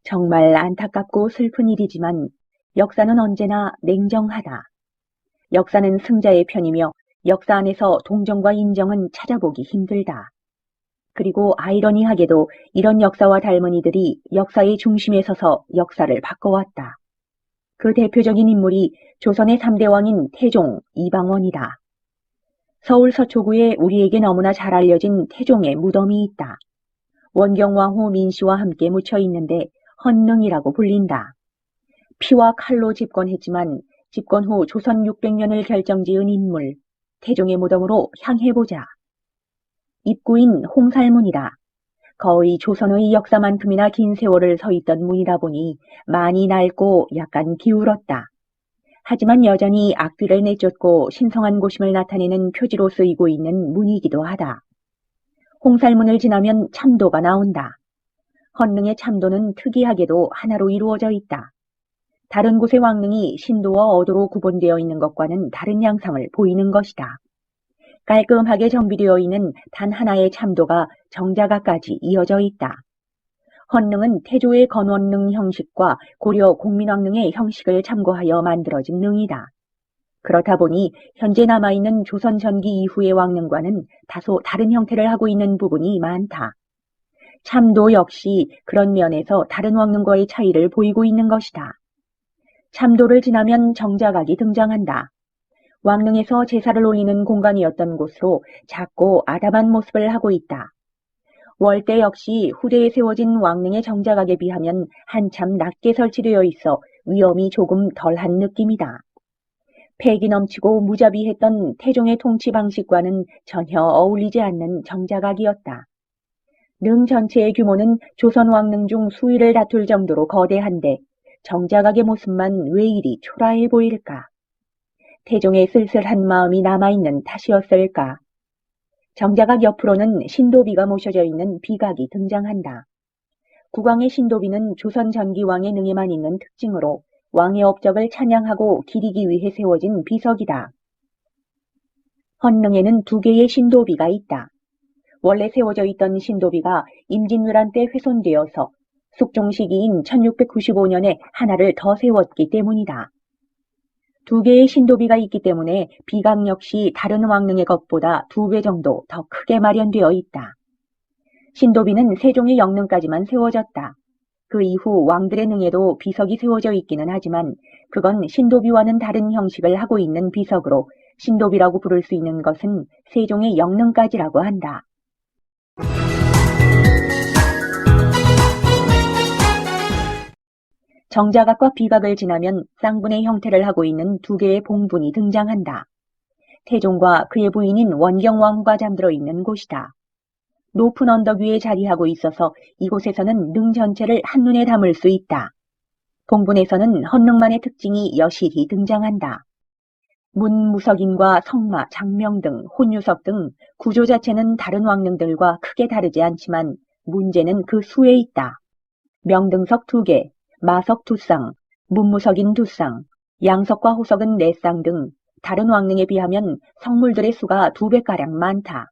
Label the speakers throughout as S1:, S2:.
S1: 정말 안타깝고 슬픈 일이지만 역사는 언제나 냉정하다. 역사는 승자의 편이며 역사 안에서 동정과 인정은 찾아보기 힘들다. 그리고 아이러니하게도 이런 역사와 닮은 이들이 역사의 중심에 서서 역사를 바꿔왔다. 그 대표적인 인물이 조선의 3대 왕인 태종, 이방원이다. 서울 서초구에 우리에게 너무나 잘 알려진 태종의 무덤이 있다. 원경왕후 민씨와 함께 묻혀 있는데 헌능이라고 불린다. 피와 칼로 집권했지만 집권 후 조선 600년을 결정지은 인물, 태종의 무덤으로 향해보자. 입구인 홍살문이다. 거의 조선의 역사만큼이나 긴 세월을 서 있던 문이다 보니 많이 낡고 약간 기울었다. 하지만 여전히 악귀를 내쫓고 신성한 고심을 나타내는 표지로 쓰이고 있는 문이기도 하다. 홍살문을 지나면 참도가 나온다. 헌능의 참도는 특이하게도 하나로 이루어져 있다. 다른 곳의 왕릉이 신도와 어도로 구분되어 있는 것과는 다른 양상을 보이는 것이다. 깔끔하게 정비되어 있는 단 하나의 참도가 정자가까지 이어져 있다. 헌능은 태조의 건원능 형식과 고려 공민왕릉의 형식을 참고하여 만들어진 능이다. 그렇다 보니 현재 남아있는 조선 전기 이후의 왕릉과는 다소 다른 형태를 하고 있는 부분이 많다. 참도 역시 그런 면에서 다른 왕릉과의 차이를 보이고 있는 것이다. 참도를 지나면 정자각이 등장한다. 왕릉에서 제사를 올리는 공간이었던 곳으로 작고 아담한 모습을 하고 있다. 월대 역시 후대에 세워진 왕릉의 정자각에 비하면 한참 낮게 설치되어 있어 위험이 조금 덜한 느낌이다. 패기 넘치고 무자비했던 태종의 통치 방식과는 전혀 어울리지 않는 정자각이었다. 능 전체의 규모는 조선 왕릉 중 수위를 다툴 정도로 거대한데 정자각의 모습만 왜 이리 초라해 보일까? 태종의 쓸쓸한 마음이 남아있는 탓이었을까? 정자각 옆으로는 신도비가 모셔져 있는 비각이 등장한다. 국왕의 신도비는 조선 전기왕의 능에만 있는 특징으로 왕의 업적을 찬양하고 기리기 위해 세워진 비석이다. 헌능에는 2개의 신도비가 있다. 원래 세워져 있던 신도비가 임진왜란 때 훼손되어서 숙종 시기인 1695년에 하나를 더 세웠기 때문이다. 2개의 신도비가 있기 때문에 비각 역시 다른 왕릉의 것보다 2배 정도 더 크게 마련되어 있다. 신도비는 세종의 영릉까지만 세워졌다. 그 이후 왕들의 능에도 비석이 세워져 있기는 하지만 그건 신도비와는 다른 형식을 하고 있는 비석으로 신도비라고 부를 수 있는 것은 세종의 영릉까지라고 한다. 정자각과 비각을 지나면 쌍분의 형태를 하고 있는 2개의 봉분이 등장한다. 태종과 그의 부인인 원경왕후가 잠들어 있는 곳이다. 높은 언덕 위에 자리하고 있어서 이곳에서는 능 전체를 한눈에 담을 수 있다. 봉분에서는 헌능만의 특징이 여실히 등장한다. 문무석인과 성마, 장명 등 혼유석 등 구조 자체는 다른 왕릉들과 크게 다르지 않지만 문제는 그 수에 있다. 명등석 2개, 마석 2쌍, 문무석인 2쌍, 양석과 호석은 4쌍 등 다른 왕릉에 비하면 성물들의 수가 2배가량 많다.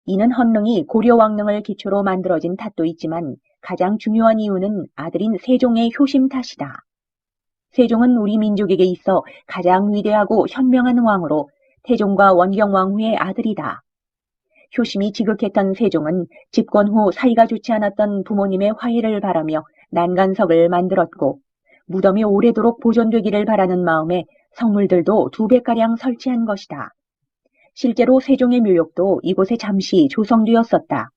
S1: 이는 헌능이 고려 왕릉을 기초로 만들어진 탓도 있지만 가장 중요한 이유는 아들인 세종의 효심 탓이다. 세종은 우리 민족에게 있어 가장 위대하고 현명한 왕으로 태종과 원경왕후의 아들이다. 효심이 지극했던 세종은 집권 후 사이가 좋지 않았던 부모님의 화해를 바라며 난간석을 만들었고 무덤이 오래도록 보존되기를 바라는 마음에 성물들도 2배가량 설치한 것이다. 실제로 세종의 묘역도 이곳에 잠시 조성되었었다.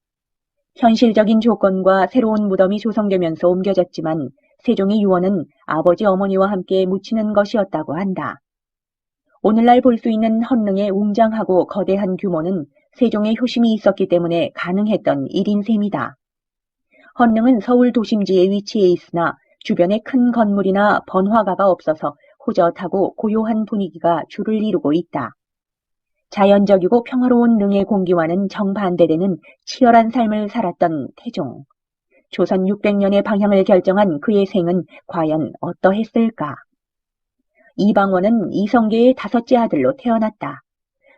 S1: 현실적인 조건과 새로운 무덤이 조성되면서 옮겨졌지만 세종의 유언은 아버지 어머니와 함께 묻히는 것이었다고 한다. 오늘날 볼 수 있는 헌능의 웅장하고 거대한 규모는 세종의 효심이 있었기 때문에 가능했던 일인 셈이다. 헌능은 서울 도심지에 위치해 있으나 주변에 큰 건물이나 번화가가 없어서 호젓하고 고요한 분위기가 주를 이루고 있다. 자연적이고 평화로운 능의 공기와는 정반대되는 치열한 삶을 살았던 태종. 조선 600년의 방향을 결정한 그의 생은 과연 어떠했을까? 이방원은 이성계의 5째 아들로 태어났다.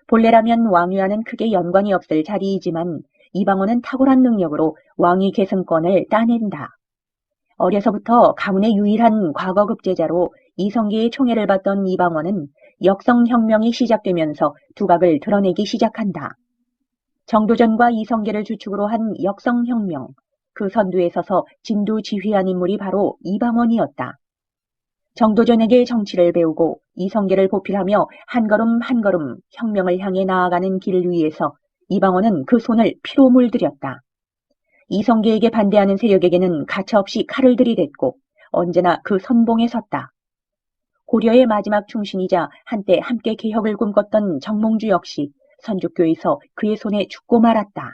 S1: 본래라면 왕위와는 크게 연관이 없을 자리이지만 이방원은 탁월한 능력으로 왕위 계승권을 따낸다. 어려서부터 가문의 유일한 과거급제자로 이성계의 총애를 받던 이방원은 역성혁명이 시작되면서 두각을 드러내기 시작한다. 정도전과 이성계를 주축으로 한 역성혁명, 그 선두에 서서 진두지휘한 인물이 바로 이방원이었다. 정도전에게 정치를 배우고 이성계를 보필하며 한 걸음 한 걸음 혁명을 향해 나아가는 길 위에서 이방원은 그 손을 피로 물들였다. 이성계에게 반대하는 세력에게는 가차없이 칼을 들이댔고 언제나 그 선봉에 섰다. 고려의 마지막 충신이자 한때 함께 개혁을 꿈꿨던 정몽주 역시 선조교에서 그의 손에 죽고 말았다.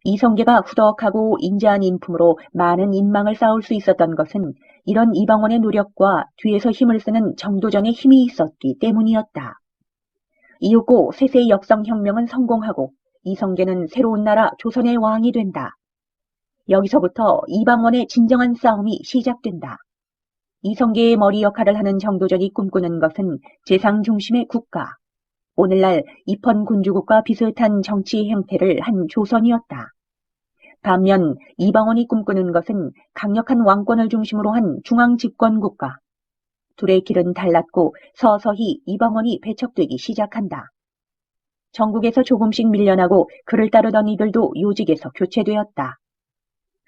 S1: 이성계가 후덕하고 인자한 인품으로 많은 인망을 쌓을 수 있었던 것은 이런 이방원의 노력과 뒤에서 힘을 쓰는 정도전의 힘이 있었기 때문이었다. 이윽고 세세의 역성혁명은 성공하고 이성계는 새로운 나라 조선의 왕이 된다. 여기서부터 이방원의 진정한 싸움이 시작된다. 이성계의 머리 역할을 하는 정도전이 꿈꾸는 것은 재상 중심의 국가, 오늘날 입헌군주국과 비슷한 정치 행태를 한 조선이었다. 반면 이방원이 꿈꾸는 것은 강력한 왕권을 중심으로 한 중앙집권국가. 둘의 길은 달랐고 서서히 이방원이 배척되기 시작한다. 전국에서 조금씩 밀려나고 그를 따르던 이들도 요직에서 교체되었다.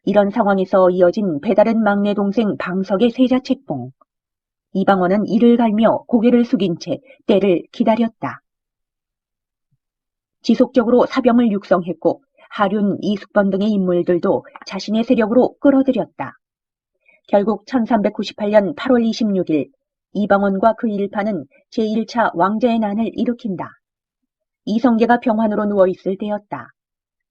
S1: 이런 상황에서 이어진 배다른 막내 동생 방석의 세자책봉. 이방원은 이를 갈며 고개를 숙인 채 때를 기다렸다. 지속적으로 사병을 육성했고 하륜, 이숙번 등의 인물들도 자신의 세력으로 끌어들였다. 결국 1398년 8월 26일 이방원과 그 일파는 제1차 왕자의 난을 일으킨다. 이성계가 병환으로 누워있을 때였다.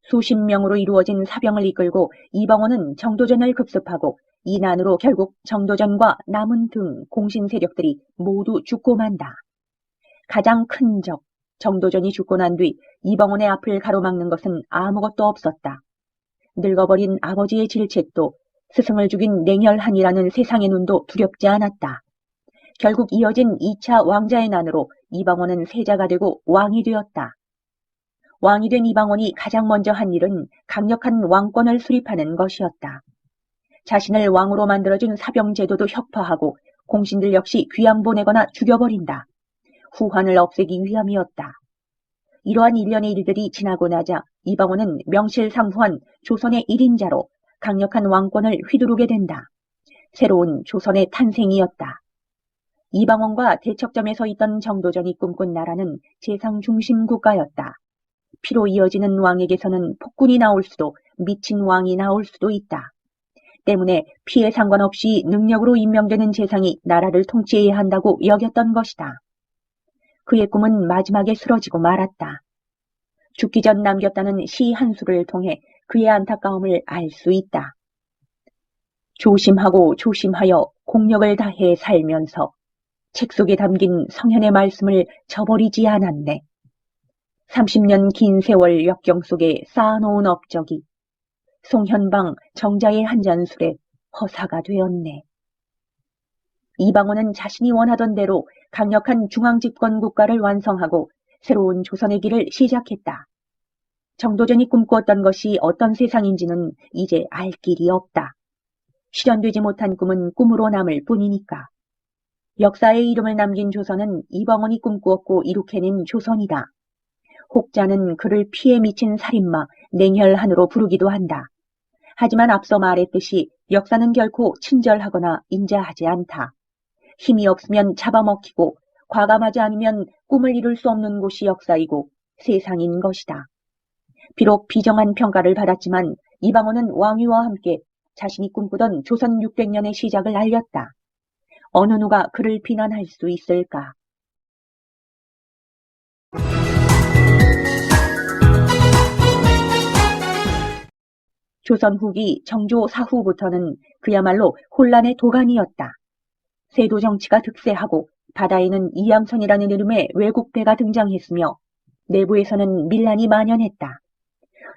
S1: 수십 명으로 이루어진 사병을 이끌고 이방원은 정도전을 급습하고 이 난으로 결국 정도전과 남은 등 공신 세력들이 모두 죽고 만다. 가장 큰 적, 정도전이 죽고 난 뒤 이방원의 앞을 가로막는 것은 아무것도 없었다. 늙어버린 아버지의 질책도 스승을 죽인 냉혈한이라는 세상의 눈도 두렵지 않았다. 결국 이어진 2차 왕자의 난으로 이방원은 세자가 되고 왕이 되었다. 왕이 된 이방원이 가장 먼저 한 일은 강력한 왕권을 수립하는 것이었다. 자신을 왕으로 만들어준 사병제도도 혁파하고 공신들 역시 귀양 보내거나 죽여버린다. 후환을 없애기 위함이었다. 이러한 일련의 일들이 지나고 나자 이방원은 명실상부한 조선의 1인자로 강력한 왕권을 휘두르게 된다. 새로운 조선의 탄생이었다. 이방원과 대척점에 서 있던 정도전이 꿈꾼 나라는 재상 중심 국가였다. 피로 이어지는 왕에게서는 폭군이 나올 수도 미친 왕이 나올 수도 있다. 때문에 피에 상관없이 능력으로 임명되는 재상이 나라를 통치해야 한다고 여겼던 것이다. 그의 꿈은 마지막에 쓰러지고 말았다. 죽기 전 남겼다는 시 한 수를 통해 그의 안타까움을 알 수 있다. 조심하고 조심하여 공력을 다해 살면서 책 속에 담긴 성현의 말씀을 저버리지 않았네. 30년 긴 세월 역경 속에 쌓아놓은 업적이 송현방 정자의 한 잔술에 허사가 되었네. 이방원은 자신이 원하던 대로 강력한 중앙집권 국가를 완성하고 새로운 조선의 길을 시작했다. 정도전이 꿈꾸었던 것이 어떤 세상인지는 이제 알 길이 없다. 실현되지 못한 꿈은 꿈으로 남을 뿐이니까. 역사의 이름을 남긴 조선은 이방원이 꿈꾸었고 이룩해낸 조선이다. 혹자는 그를 피에 미친 살인마, 냉혈한으로 부르기도 한다. 하지만 앞서 말했듯이 역사는 결코 친절하거나 인자하지 않다. 힘이 없으면 잡아먹히고 과감하지 않으면 꿈을 이룰 수 없는 곳이 역사이고 세상인 것이다. 비록 비정한 평가를 받았지만 이방원은 왕위와 함께 자신이 꿈꾸던 조선 600년의 시작을 알렸다. 어느 누가 그를 비난할 수 있을까? 조선 후기 정조 사후부터는 그야말로 혼란의 도가니였다. 세도 정치가 득세하고 바다에는 이양선이라는 이름의 외국배가 등장했으며 내부에서는 밀란이 만연했다.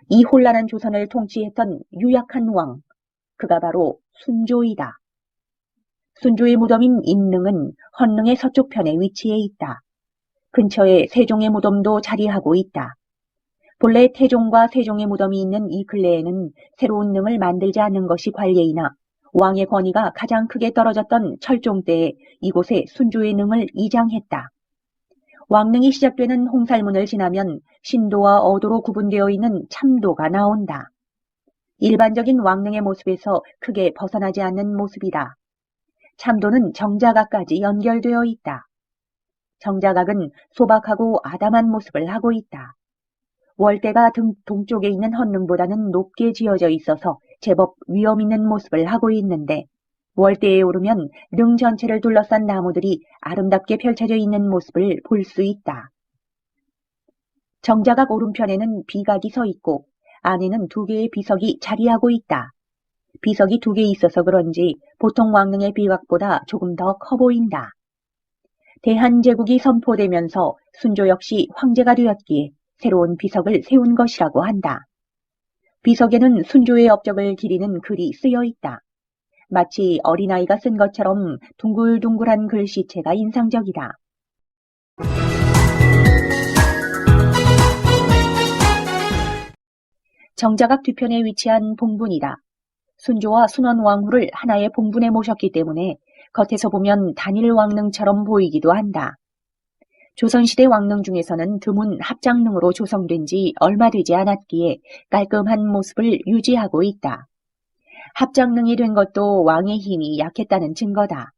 S1: 이 혼란한 조선을 통치했던 유약한 왕, 그가 바로 순조이다. 순조의 무덤인 인릉은 헌릉의 서쪽편에 위치해 있다. 근처에 세종의 무덤도 자리하고 있다. 본래 태종과 세종의 무덤이 있는 이 근래에는 새로운 능을 만들지 않는 것이 관례이나 왕의 권위가 가장 크게 떨어졌던 철종 때에 이곳에 순조의 능을 이장했다. 왕릉이 시작되는 홍살문을 지나면 신도와 어도로 구분되어 있는 참도가 나온다. 일반적인 왕릉의 모습에서 크게 벗어나지 않는 모습이다. 참도는 정자각까지 연결되어 있다. 정자각은 소박하고 아담한 모습을 하고 있다. 월대가 동쪽에 있는 헌릉보다는 높게 지어져 있어서 제법 위험 있는 모습을 하고 있는데 월대에 오르면 릉 전체를 둘러싼 나무들이 아름답게 펼쳐져 있는 모습을 볼 수 있다. 정자각 오른편에는 비각이 서 있고 안에는 2개의 비석이 자리하고 있다. 비석이 2개 있어서 그런지 보통 왕릉의 비각보다 조금 더 커 보인다. 대한제국이 선포되면서 순조 역시 황제가 되었기에 새로운 비석을 세운 것이라고 한다. 비석에는 순조의 업적을 기리는 글이 쓰여 있다. 마치 어린아이가 쓴 것처럼 둥글둥글한 글씨체가 인상적이다. 정자각 뒤편에 위치한 봉분이다. 순조와 순원왕후를 하나의 봉분에 모셨기 때문에 겉에서 보면 단일 왕릉처럼 보이기도 한다. 조선시대 왕릉 중에서는 드문 합장릉으로 조성된 지 얼마 되지 않았기에 깔끔한 모습을 유지하고 있다. 합장릉이 된 것도 왕의 힘이 약했다는 증거다.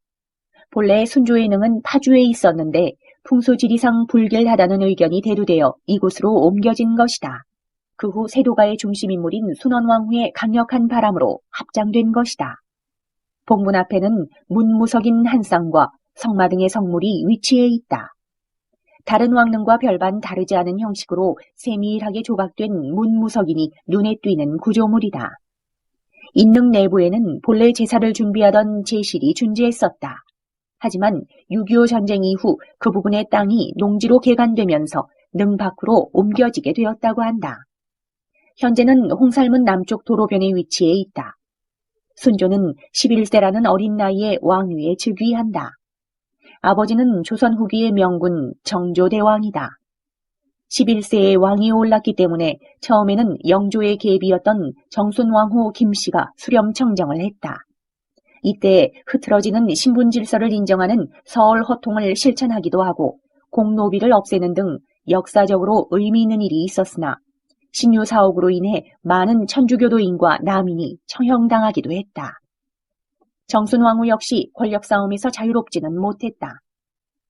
S1: 본래 순조의 능은 파주에 있었는데 풍수지리상 불길하다는 의견이 대두되어 이곳으로 옮겨진 것이다. 그 후 세도가의 중심인물인 순원왕후의 강력한 바람으로 합장된 것이다. 봉분 앞에는 문무석인 한 쌍과 성마 등의 성물이 위치해 있다. 다른 왕릉과 별반 다르지 않은 형식으로 세밀하게 조각된 문무석인이 눈에 띄는 구조물이다. 인릉 내부에는 본래 제사를 준비하던 제실이 존재했었다. 하지만 6.25 전쟁 이후 그 부분의 땅이 농지로 개간되면서 능 밖으로 옮겨지게 되었다고 한다. 현재는 홍살문 남쪽 도로변에 위치해 있다. 순조는 11세라는 어린 나이에 왕위에 즉위한다. 아버지는 조선 후기의 명군 정조대왕이다. 11세에 왕위에 올랐기 때문에 처음에는 영조의 계비였던 정순왕후 김씨가 수렴청정을 했다. 이때 흐트러지는 신분질서를 인정하는 서얼허통을 실천하기도 하고 공노비를 없애는 등 역사적으로 의미 있는 일이 있었으나 신유사옥으로 인해 많은 천주교도인과 남인이 처형당하기도 했다. 정순왕후 역시 권력싸움에서 자유롭지는 못했다.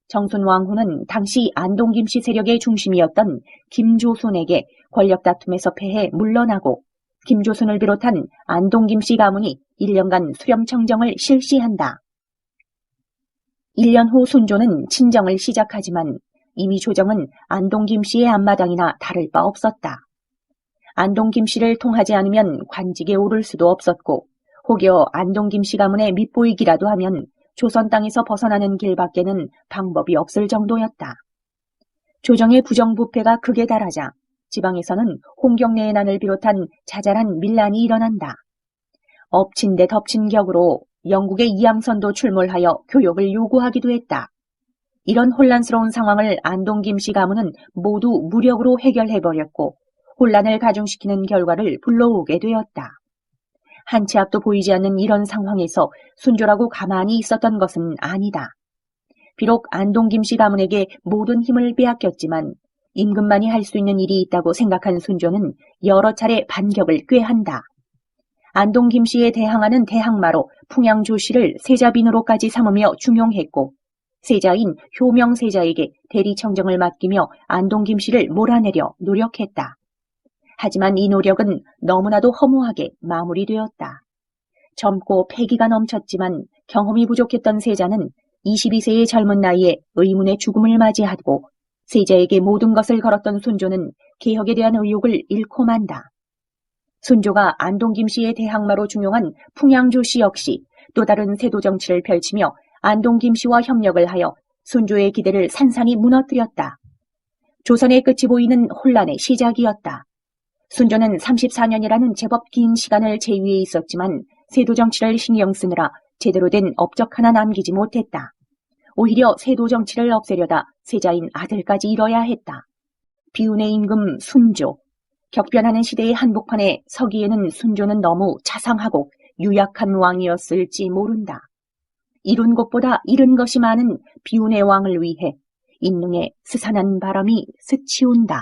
S1: 정순왕후는 당시 안동김씨 세력의 중심이었던 김조순에게 권력 다툼에서 패해 물러나고 김조순을 비롯한 안동김씨 가문이 1년간 수렴청정을 실시한다. 1년 후 순조는 친정을 시작하지만 이미 조정은 안동김씨의 앞마당이나 다를 바 없었다. 안동김씨를 통하지 않으면 관직에 오를 수도 없었고 혹여 안동김씨 가문의 밑보이기라도 하면 조선 땅에서 벗어나는 길밖에는 방법이 없을 정도였다. 조정의 부정부패가 극에 달하자 지방에서는 홍경래의 난을 비롯한 자잘한 밀란이 일어난다. 엎친 데 덮친 격으로 영국의 이양선도 출몰하여 교역을 요구하기도 했다. 이런 혼란스러운 상황을 안동김씨 가문은 모두 무력으로 해결해버렸고 혼란을 가중시키는 결과를 불러오게 되었다. 한 치 앞도 보이지 않는 이런 상황에서 순조라고 가만히 있었던 것은 아니다. 비록 안동김씨 가문에게 모든 힘을 빼앗겼지만 임금만이 할 수 있는 일이 있다고 생각한 순조는 여러 차례 반격을 꾀한다. 안동김씨에 대항하는 대항마로 풍양조씨를 세자빈으로까지 삼으며 중용했고 세자인 효명세자에게 대리청정을 맡기며 안동김씨를 몰아내려 노력했다. 하지만 이 노력은 너무나도 허무하게 마무리되었다. 젊고 패기가 넘쳤지만 경험이 부족했던 세자는 22세의 젊은 나이에 의문의 죽음을 맞이하고 세자에게 모든 것을 걸었던 순조는 개혁에 대한 의욕을 잃고 만다. 순조가 안동김씨의 대항마로 중용한 풍양조씨 역시 또 다른 세도 정치를 펼치며 안동김씨와 협력을 하여 순조의 기대를 산산이 무너뜨렸다. 조선의 끝이 보이는 혼란의 시작이었다. 순조는 34년이라는 제법 긴 시간을 제위에 있었지만 세도 정치를 신경 쓰느라 제대로 된 업적 하나 남기지 못했다. 오히려 세도 정치를 없애려다 세자인 아들까지 잃어야 했다. 비운의 임금 순조. 격변하는 시대의 한복판에 서기에는 순조는 너무 자상하고 유약한 왕이었을지 모른다. 이룬 것보다 잃은 것이 많은 비운의 왕을 위해 인릉에 스산한 바람이 스치운다.